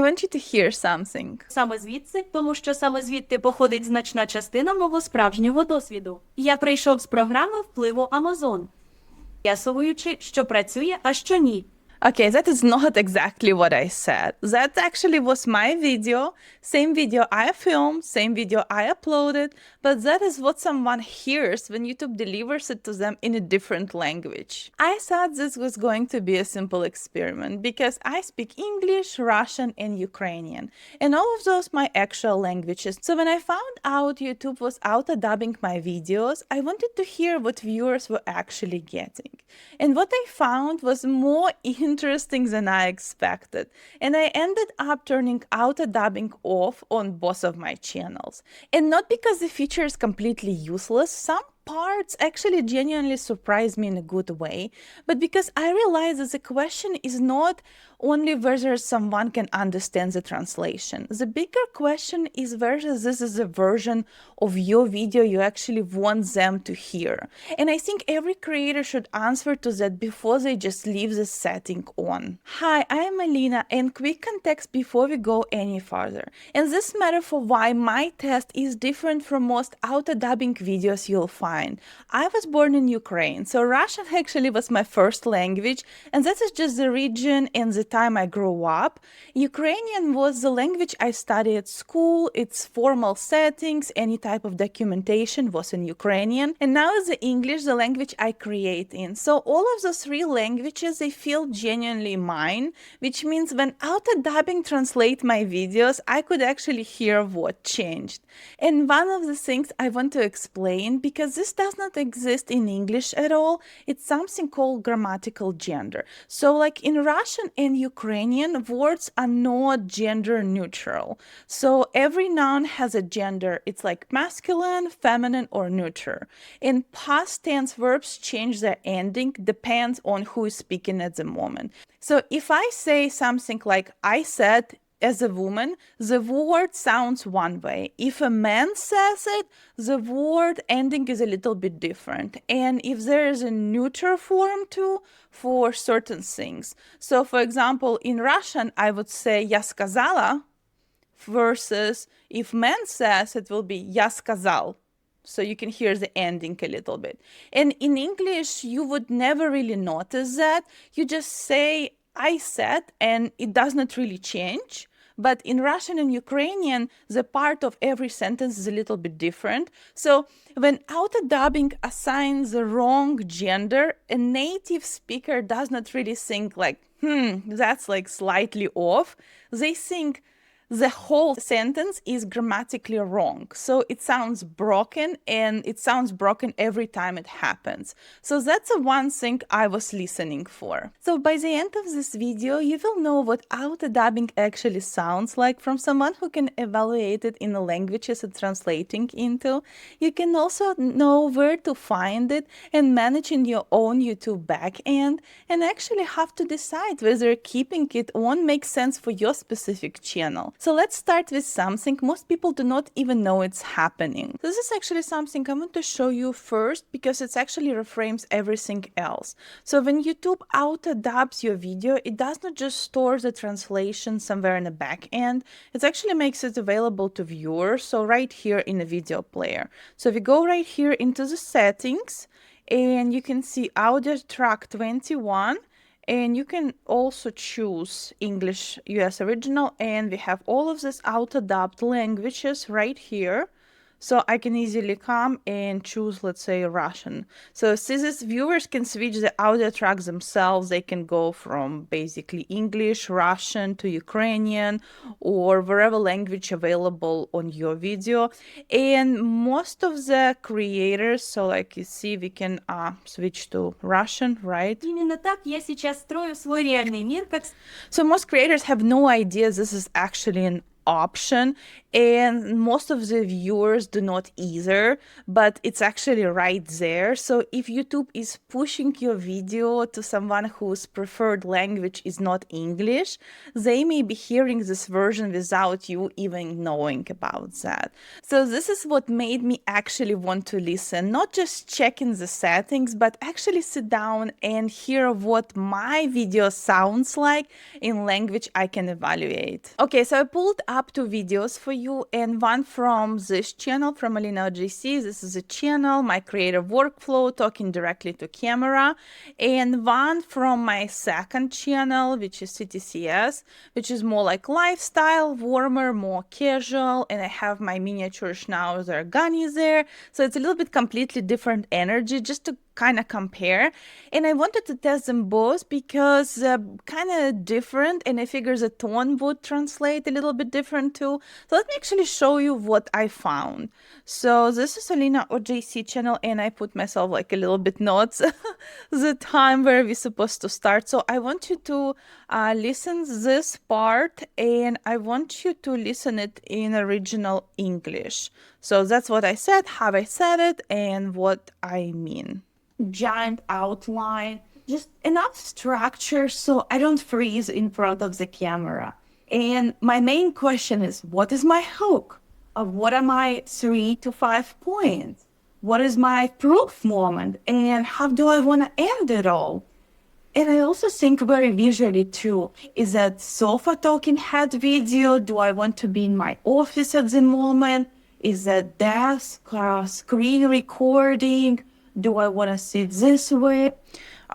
want you to hear something. Саме звідси, тому що саме звідти походить значна частина мого справжнього досвіду. Я прийшов з програми впливу Amazon, з'ясовуючи, що працює, а що ні. Okay, that is not exactly what I said. That actually was my video, same video I filmed, same video I uploaded, but that is what someone hears when YouTube delivers it to them in a different language. I thought this was going to be a simple experiment because I speak English, Russian, and Ukrainian, and all of those my actual languages. So when I found out YouTube was auto-dubbing my videos, I wanted to hear what viewers were actually getting. And what I found was more interesting than I expected, and I ended up turning auto-dubbing off on both of my channels. And not because the feature is completely useless, some parts actually genuinely surprised me in a good way, but because I realized that the question is not only whether someone can understand the translation. The bigger question is whether this is a version of your video you actually want them to hear. And I think every creator should answer to that before they just leave the setting on. Hi, I'm Alina, and quick context before we go any further. And this matter for why my test is different from most auto-dubbing videos you'll find. I was born in Ukraine, so Russian actually was my first language, and that is just the region and the time I grew up. Ukrainian was the language I studied at school, its formal settings, any type of documentation was in Ukrainian, and now is the English, the language I create in. So all of those three languages, they feel genuinely mine, which means when auto-dubbing translate my videos, I could actually hear what changed. And one of the things I want to explain, because this does not exist in English at all, it's something called grammatical gender. So like in Russian and Ukrainian, words are not gender neutral. So every noun has a gender. It's like masculine, feminine, or neuter. In past tense, verbs change their ending depends on who is speaking at the moment. So if I say something like I said, as a woman, the word sounds one way. If a man says it, the word ending is a little bit different. And if there is a neuter form too for certain things. So for example, in Russian, I would say "я сказала" versus if man says it will be "я сказал." So you can hear the ending a little bit. And in English, you would never really notice that. You just say I said, and it does not really change. But in Russian and Ukrainian, the part of every sentence is a little bit different. So when auto-dubbing assigns the wrong gender, a native speaker does not really think like, that's like slightly off. They think the whole sentence is grammatically wrong. So it sounds broken, and it sounds broken every time it happens. So that's the one thing I was listening for. So by the end of this video, you will know what auto-dubbing actually sounds like from someone who can evaluate it in the languages it's translating into. You can also know where to find it and manage in your own YouTube backend, and actually have to decide whether keeping it on makes sense for your specific channel. So let's start with something most people do not even know it's happening. This is actually something I want to show you first because it actually reframes everything else. So when YouTube auto-dubs your video, it does not just store the translation somewhere in the back end, it actually makes it available to viewers, so right here in the video player. So we go right here into the settings, and you can see audio track 21, and you can also choose English US original, and we have all of these auto-dubbed languages right here. So I can easily come and choose, let's say, Russian. So since viewers can switch the audio tracks themselves, they can go from basically English, Russian to Ukrainian, or whatever language available on your video. And most of the creators, so like you see, we can switch to Russian, right? Именно так я сейчас строю свой реальный мир, как... So most creators have no idea this is actually an option, and most of the viewers do not either, but it's actually right there. So if YouTube is pushing your video to someone whose preferred language is not English, they may be hearing this version without you even knowing about that. So this is what made me actually want to listen, not just checking the settings, but actually sit down and hear what my video sounds like in language I can evaluate. Okay, so I pulled up two videos for you, and one from this channel, from Alina OJC. This is a channel, my creative workflow, talking directly to camera, and one from my second channel, which is CTCS, which is more like lifestyle, warmer, more casual, and I have my miniature schnauzer Gunny there, so it's a little bit completely different energy, just to kind of compare. And I wanted to test them both because they're kind of different, and I figure the tone would translate a little bit different too. So let me actually show you what I found. So this is Alina OJC channel, and I put myself like a little bit notes the time where we're supposed to start. So I want you to listen this part, and I want you to listen it in original English. So that's what I said, how I said it, and what I mean. Giant outline, just enough structure so I don't freeze in front of the camera. And my main question is, what is my hook? What are my 3 to 5 points? What is my proof moment? And how do I want to end it all? And I also think very visually too. Is that sofa talking head video? Do I want to be in my office at the moment? Is that desk, screen recording? Do I want to sit this way?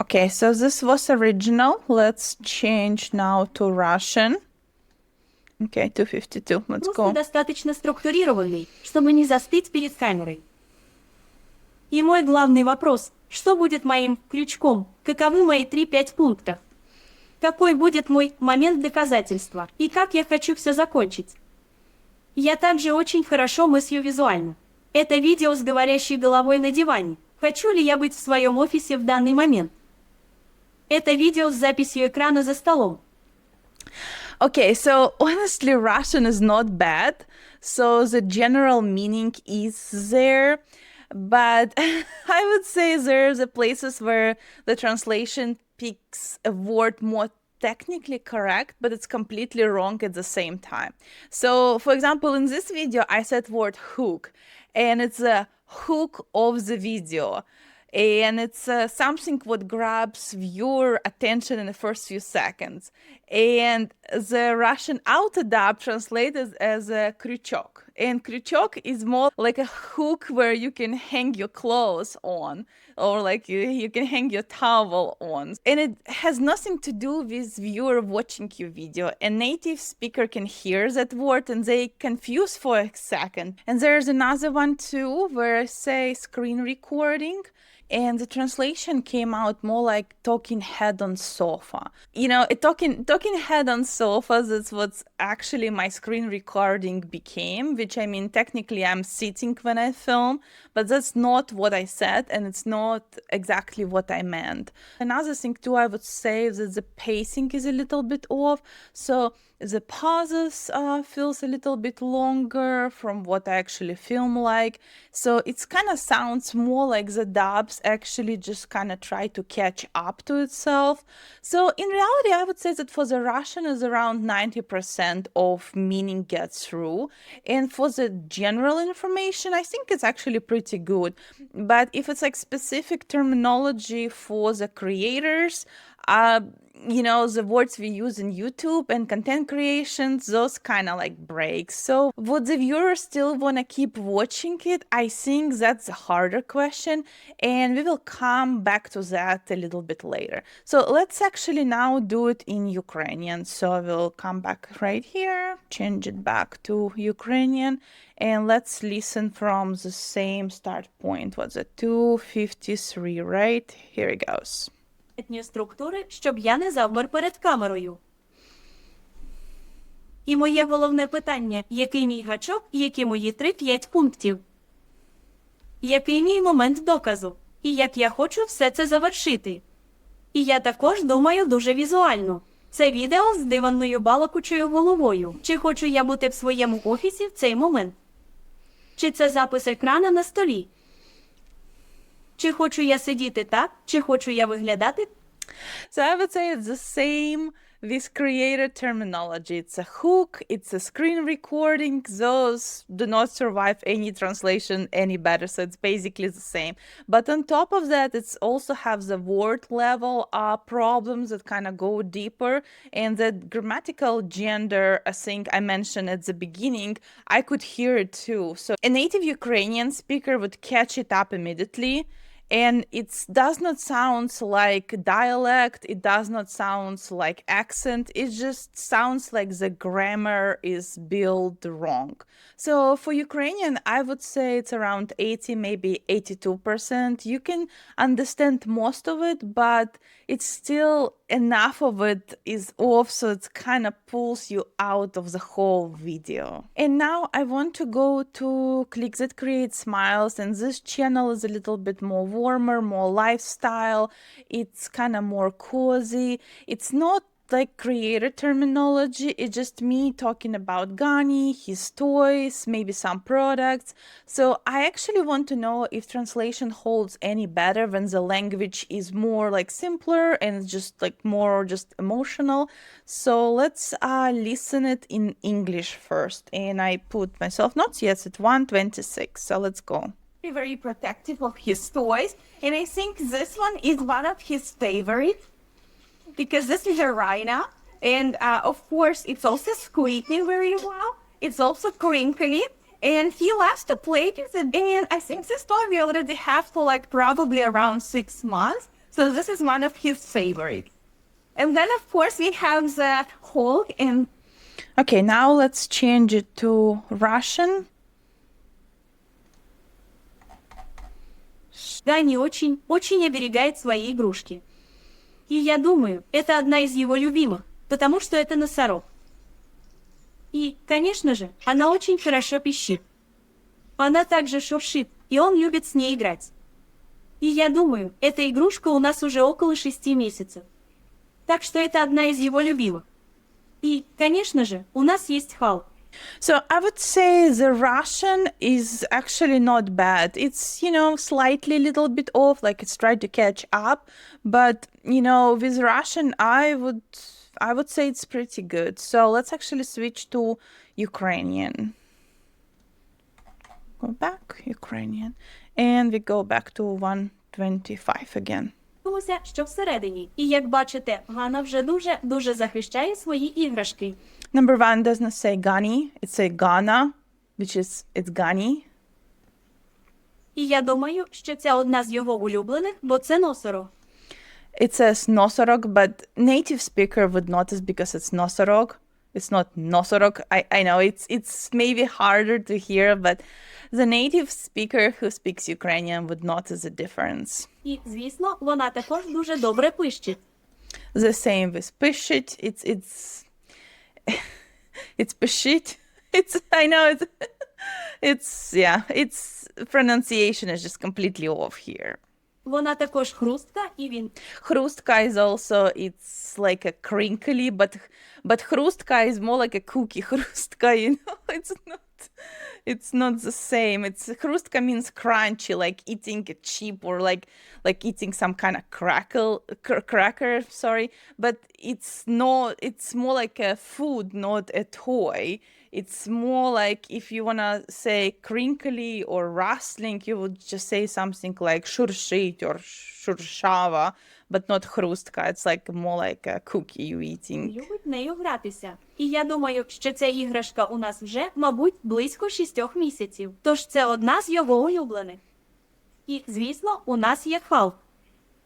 Okay, so this was original. Let's change now to Russian. Okay, 252. Let's Просто go. достаточно структурированный, чтобы не застыть перед камерой. И мой главный вопрос, что будет моим крючком? Каковы мои 3-5 пунктов? Какой будет мой момент доказательства? И как я хочу все закончить? Я также очень хорошо мыслю визуально. Это видео с говорящей головой на диване. Хочу ли я быть в своем офисе в данный момент? Это видео с записью экрана за столом. Okay, so honestly, Russian is not bad. So the general meaning is there. But I would say there's the places where the translation picks a word more technically correct, but it's completely wrong at the same time. So, for example, in this video, I said word hook, and it's a hook of the video. And it's something what grabs viewer attention in the first few seconds. And the Russian autodub translated as a крючок. And крючок is more like a hook where you can hang your clothes on, or like you can hang your towel on. And it has nothing to do with viewer watching your video. A native speaker can hear that word and they confuse for a second. And there's another one too, where I say screen recording. And the translation came out more like talking head on sofa. You know, talking head on sofa, that's what actually my screen recording became, which I mean, technically I'm sitting when I film, but that's not what I said, and it's not exactly what I meant. Another thing too, I would say that the pacing is a little bit off. So the pauses feels a little bit longer from what I actually film like. So it's kind of sounds more like the dubs actually just kind of try to catch up to itself. So in reality, I would say that for the Russian is around 90% of meaning gets through. And for the general information, I think it's actually pretty good. But if it's like specific terminology for the creators, you know, the words we use in YouTube and content creations, those kind of like breaks. So would the viewers still want to keep watching it? I think that's a harder question, and we will come back to that a little bit later. So let's actually now do it in Ukrainian. So I will come back right here, change it back to Ukrainian, and let's listen from the same start point. What's it? 253, right? Here it goes. Структури, щоб я не завмер перед камерою. І моє головне питання, який мій гачок і які мої 3-5 пунктів? Який мій момент доказу? І як я хочу все це завершити? І я також думаю дуже візуально. Це відео з диванною балакучою головою. Чи хочу я бути в своєму офісі в цей момент? Чи це запис екрана на столі? Чи хочу я сидіти так? Чи хочу я виглядати? So I would say it's the same with creator terminology. It's a hook, it's a screen recording. Those do not survive any translation any better. So it's basically the same. But on top of that, it's also have the word level problems that kind of go deeper. And the grammatical gender, I think I mentioned at the beginning, I could hear it too. So a native Ukrainian speaker would catch it up immediately. And it does not sound like dialect, it does not sound like accent, it just sounds like the grammar is built wrong. So for Ukrainian, I would say it's around 80, maybe 82%. You can understand most of it, but it's still enough of it is off, so it kind of pulls you out of the whole video. And now I want to go to Click That Create Smiles, and this channel is a little bit more warmer, more lifestyle. It's kind of more cozy. It's not like creator terminology, it's just me talking about Gani, his toys, maybe some products. So I actually want to know if translation holds any better when the language is more like simpler and just like more just emotional. So let's listen it in English first. And I put myself notes, yes, at 1:26. So let's go. Very protective of his toys. And I think this one is one of his favorites, because this is a rhino, and of course it's also squeaking very well. It's also crinkly, and he loves to play with it. And I think this toy we already have for like probably around 6 months. So this is one of his favorites. And then of course we have the Hulk and... Okay, now let's change it to Russian. Гани очень оберегает свои игрушки. И я думаю, это одна из его любимых, потому что это носорог. И, конечно же, она очень хорошо пищит. Она также шуршит, и он любит с ней играть. И я думаю, эта игрушка у нас уже около 6 месяцев. Так что это одна из его любимых. И, конечно же, у нас есть Халк. So I would say the Russian is actually not bad. It's, slightly a little bit off, like it's trying to catch up. But, with Russian, I would say it's pretty good. So let's actually switch to Ukrainian. Go back, Ukrainian. And we go back to 1:25 again. Що всередині. І як бачите, Ганна вже дуже захищає свої іграшки. Number one does not say Gani, it say Ghana, which is, it's Gani. І я думаю, що це одна з його улюблених, бо це носорог. It says nosorog, but native speaker would notice because it's nosorog. It's not nosorog. I know it's maybe harder to hear, but the native speaker who speaks Ukrainian would notice the difference. І, звісно, вона також дуже добре пищить. The same with pishit. It's pishit. I know it's pronunciation is just completely off here. Вона також хрустка, і він... Хрустка is also, it's like a crinkly, but хрустка is more like a cookie. Хрустка, it's not the same. It's хрустка means crunchy, like eating a chip or like eating some kind of cracker, sorry. But it's more like a food, not a toy. It's more like if you want to say crinkly or rustling, you would just say something like shurshit or shurshava, but not хрустка. It's like more like a cookie you eating. Любить нею гратися. І я думаю, що ця іграшка у нас вже, мабуть, близько 6 місяців. Тож це одна з його улюблених. І, звісно, у нас є Халк.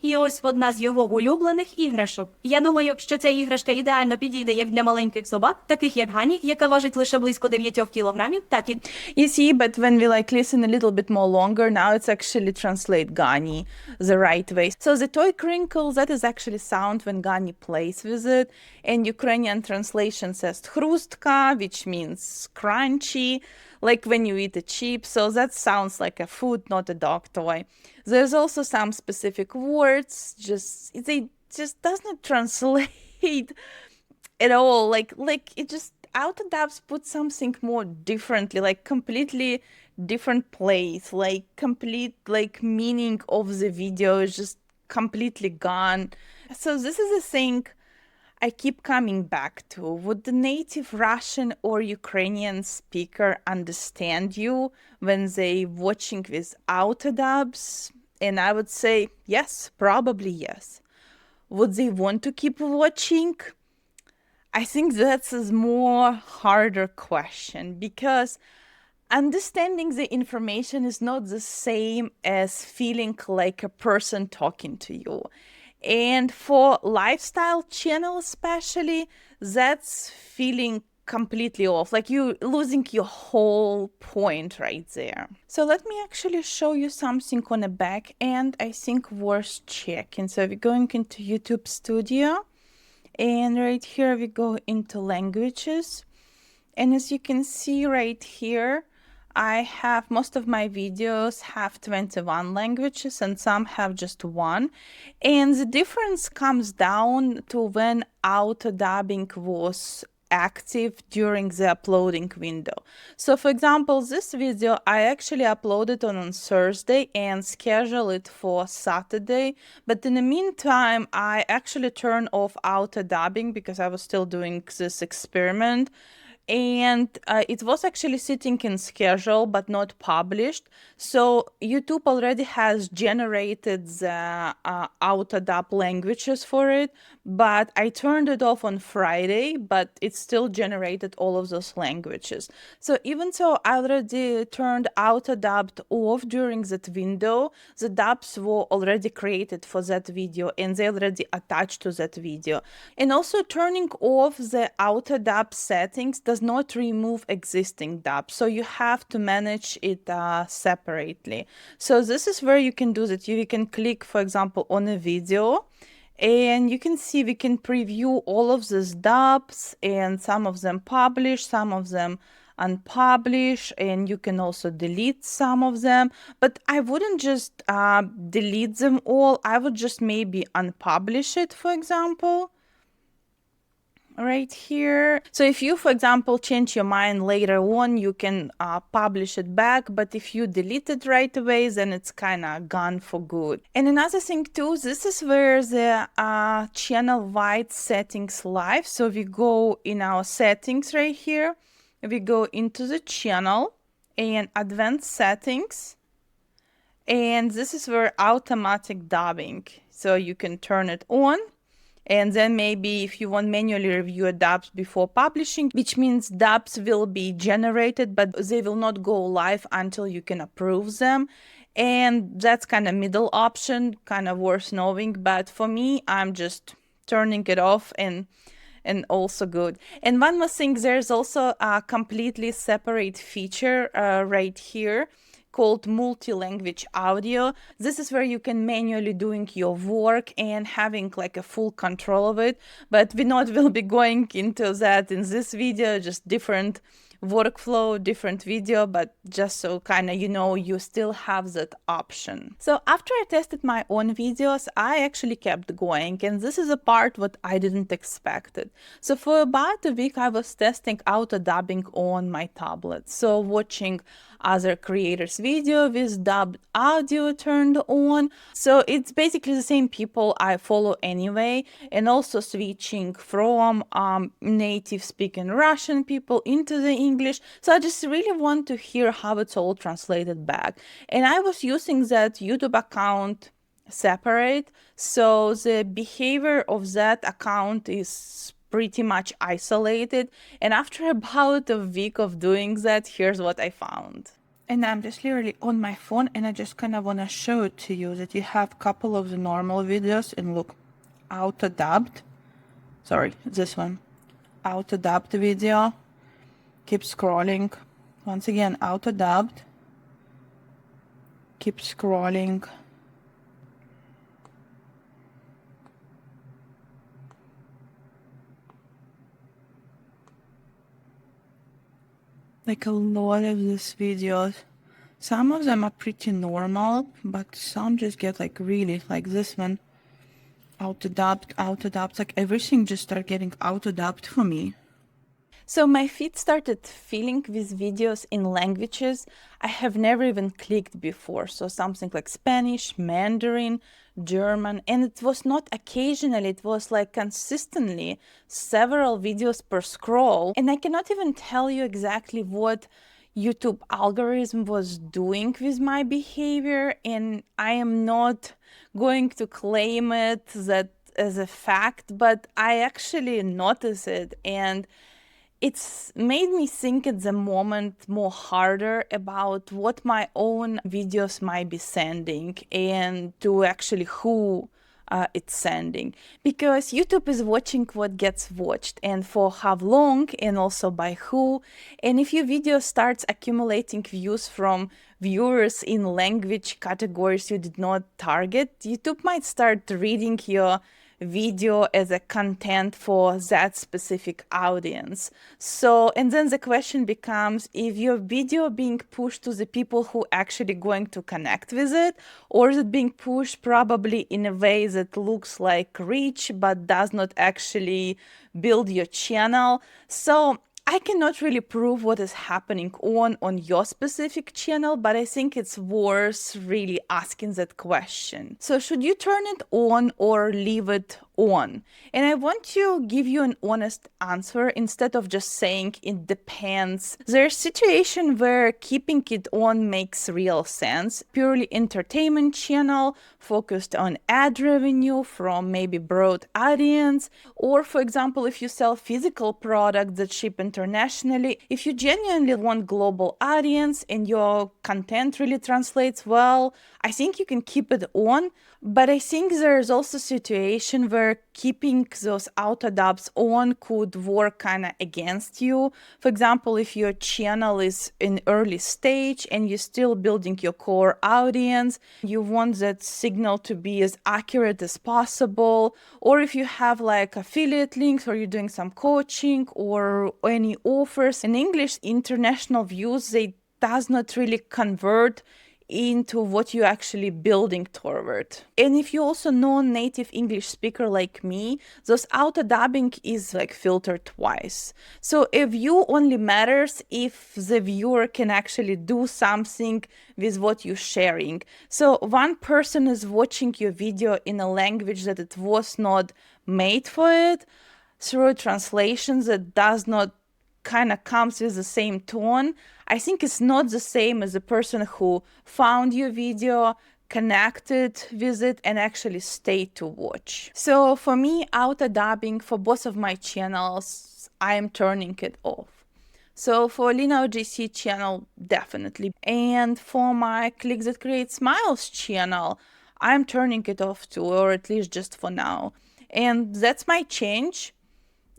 І ось одна з його улюблених іграшок. Я думаю, що ця іграшка ідеально підійде як для маленьких собак, таких як Гані, яка важить лише близько 9 кілограмів, так і... You see, but when we listen a little bit more longer, now it's actually translate Gani the right way. So the toy crinkle, that is actually sound when Gani plays with it. And Ukrainian translation says хрустка, which means crunchy, like when you eat a chip. So that sounds like a food, not a dog toy. There's also some specific words, they just does not translate at all. Like it just autodubs put something more differently, like completely different place, like complete like meaning of the video is just completely gone. So this is a thing I keep coming back to. Would the native Russian or Ukrainian speaker understand you when they watching with autodubs? And I would say yes, probably yes. Would they want to keep watching? I think that's a more harder question because understanding the information is not the same as feeling like a person talking to you. And for lifestyle channel especially, that's feeling completely off, like you losing your whole point right there. So let me actually show you something on the back end I think worth checking. So we're going into YouTube Studio, and right here we go into languages. And as you can see right here, I have most of my videos have 21 languages and some have just one. And the difference comes down to when auto dubbing was active during the uploading window. So for example, this video I actually uploaded on Thursday and scheduled it for Saturday. But in the meantime, I actually turned off auto dubbing because I was still doing this experiment. And it was actually sitting in schedule but not published. So YouTube already has generated the autodub languages for it, but I turned it off on Friday, but it still generated all of those languages. So even though I already turned autodubbed off during that window, the dubs were already created for that video and they already attached to that video. And also turning off the autodub settings does not remove existing dubs, so you have to manage it separately. So this is where you can do that. You can click, for example, on a video, and you can see we can preview all of these dubs, and some of them publish, some of them unpublish, and you can also delete some of them. But I wouldn't just delete them all. I would just maybe unpublish it, for example, right here. So if you, for example, change your mind later on, you can publish it back, but if you delete it right away, then it's kind of gone for good. And another thing too, this is where the channel wide settings live. So we go in our settings right here, we go into the channel and advanced settings, and this is where automatic dubbing, so you can turn it on. And then maybe if you want manually review dubs before publishing, which means dubs will be generated, but they will not go live until you can approve them. And that's kind of middle option, kind of worth knowing. But for me, I'm just turning it off and also good. And one more thing, there's also a completely separate feature right here called multi-language audio. This is where you can manually doing your work and having like a full control of it, but we not will be going into that in this video, just different workflow, different video, but just so kind of, you know, you still have that option. So after I tested my own videos, I actually kept going, and this is a part what I didn't expect it. So for about a week, I was testing auto dubbing on my tablet. So watching other creators' video with dubbed audio turned on. So it's basically the same people I follow anyway, and also switching from native speaking Russian people into the English. So I just really want to hear how it's all translated back. And I was using that YouTube account separate, so the behavior of that account is pretty much isolated. And after about a week of doing that, here's what I found. And I'm just literally on my phone, and I just kind of want to show it to you that you have a couple of the normal videos, and look, auto dubbed. Sorry, this one, auto dubbed video. Keep scrolling. Once again, auto dubbed. Keep scrolling. Like a lot of these videos, some of them are pretty normal, but some just get like really, like this one, auto-dubbed, like everything just started getting auto-dubbed for me. So my feed started filling with videos in languages I have never even clicked before. So something like Spanish, Mandarin, German, and it was not occasionally, it was like consistently several videos per scroll. And I cannot even tell you exactly what YouTube algorithm was doing with my behavior, and I am not going to claim it that as a fact, but I actually noticed it, and it's made me think at the moment more harder about what my own videos might be sending and to actually who it's sending, because YouTube is watching what gets watched and for how long and also by who. And if your video starts accumulating views from viewers in language categories you did not target, YouTube might start reading your video as a content for that specific audience. So, and then the question becomes, if your video being pushed to the people who actually going to connect with it, or is it being pushed probably in a way that looks like reach but does not actually build your channel? So I cannot really prove what is happening on your specific channel, but I think it's worth really asking that question. So should you turn it on or leave it on? And I want to give you an honest answer instead of just saying it depends. There's a situation where keeping it on makes real sense. Purely entertainment channel focused on ad revenue from maybe broad audience, or for example, if you sell physical products that ship internationally, if you genuinely want global audience and your content really translates well, I think you can keep it on. But I think there's also a situation where keeping those auto dubs on could work kind of against you. For example, if your channel is in early stage and you're still building your core audience, you want that signal to be as accurate as possible, or if you have like affiliate links or you're doing some coaching or any offers in English, international views, they does not really convert into what you're actually building toward. And if you're also non-native English speaker like me, those auto dubbing is like filtered twice. So a view only matters if the viewer can actually do something with what you're sharing. So one person is watching your video in a language that it was not made for it, through translations that does not kind of comes with the same tone, I think it's not the same as a person who found your video, connected with it, and actually stayed to watch. So for me, auto dubbing for both of my channels, I am turning it off. So for Lina OGC channel, definitely. And for my Click That Create Smiles channel, I'm turning it off too, or at least just for now. And that's my change.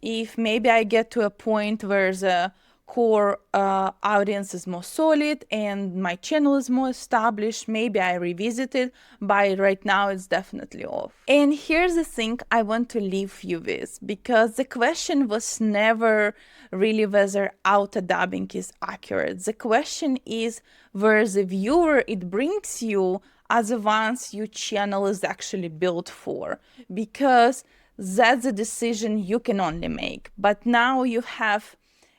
If maybe I get to a point where the core audience is more solid and my channel is more established, maybe I revisit it, but right now it's definitely off. And here's the thing I want to leave you with, because the question was never really whether auto dubbing is accurate. The question is where the viewer it brings you are the ones your channel is actually built for, because that's a decision you can only make. But now you have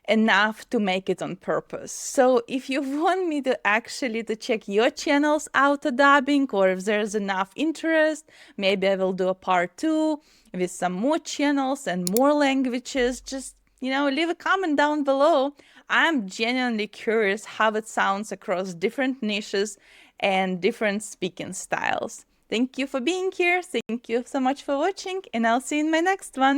enough to make it on purpose. So if you want me to actually to check your channel's auto dubbing, or if there's enough interest, maybe I will do a part 2 with some more channels and more languages. Just, leave a comment down below. I'm genuinely curious how it sounds across different niches and different speaking styles. Thank you for being here. Thank you so much for watching, and I'll see you in my next one.